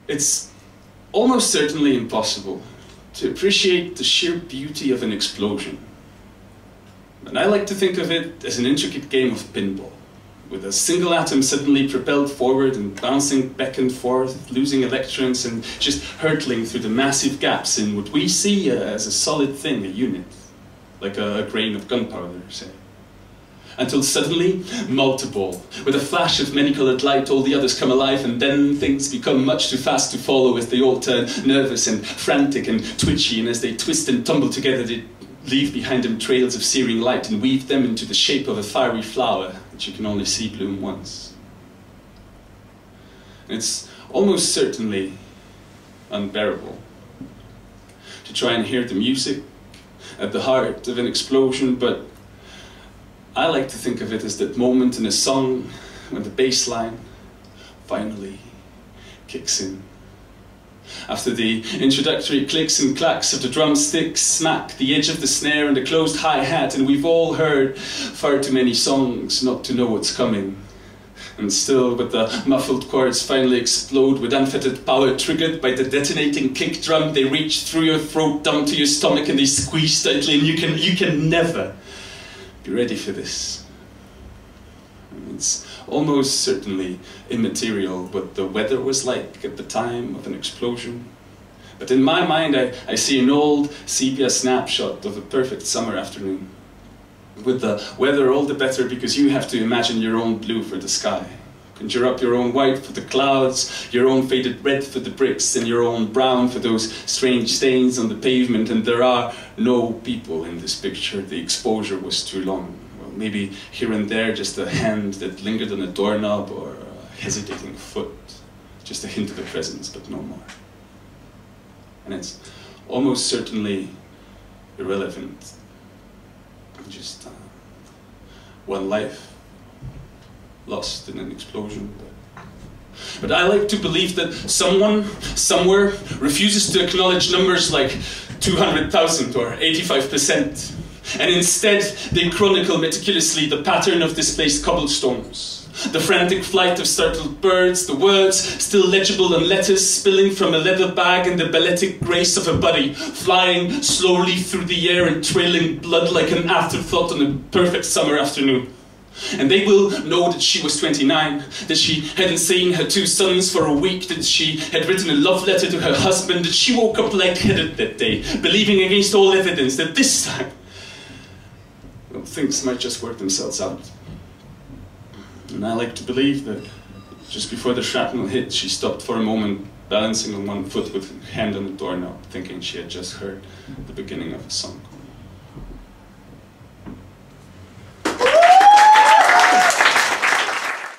It's almost certainly impossible to appreciate the sheer beauty of an explosion. And I like to think of it as an intricate game of pinball, with a single atom suddenly propelled forward and bouncing back and forth, losing electrons and just hurtling through the massive gaps in what we see as a solid thing, a unit, like a grain of gunpowder, say. Until suddenly, multi-ball. With a flash of many-coloured light, all the others come alive, and then things become much too fast to follow as they all turn nervous and frantic and twitchy, and as they twist and tumble together, they leave behind them trails of searing light and weave them into the shape of a fiery flower that you can only see bloom once. And it's almost certainly unbearable to try and hear the music at the heart of an explosion, but I like to think of it as that moment in a song when the bass line finally kicks in. After the introductory clicks and clacks of the drumsticks smack the edge of the snare and the closed hi-hat, and we've all heard far too many songs not to know what's coming. And still, with the muffled chords finally explode with unfettered power triggered by the detonating kick drum, they reach through your throat down to your stomach and they squeeze tightly, and you can never be ready for this. It's almost certainly immaterial what the weather was like at the time of an explosion. But in my mind, I see an old sepia snapshot of a perfect summer afternoon. With the weather all the better because you have to imagine your own blue for the sky. Conjure up your own white for the clouds, your own faded red for the bricks, and your own brown for those strange stains on the pavement. And there are no people in this picture. The exposure was too long. Well, maybe here and there just a hand that lingered on a doorknob or a hesitating foot. Just a hint of a presence, but no more. And it's almost certainly irrelevant. Just one life lost in an explosion. But I like to believe that someone, somewhere, refuses to acknowledge numbers like 200,000 or 85%. And instead, they chronicle meticulously the pattern of displaced cobblestones, the frantic flight of startled birds, the words still legible in letters spilling from a leather bag, and the balletic grace of a body flying slowly through the air and trailing blood like an afterthought on a perfect summer afternoon. And they will know that she was 29, that she hadn't seen her 2 sons for a week, that she had written a love letter to her husband, that she woke up light-headed that day, believing against all evidence that this time, well, things might just work themselves out. And I like to believe that just before the shrapnel hit, she stopped for a moment, balancing on one foot with her hand on the doorknob, thinking she had just heard the beginning of a song.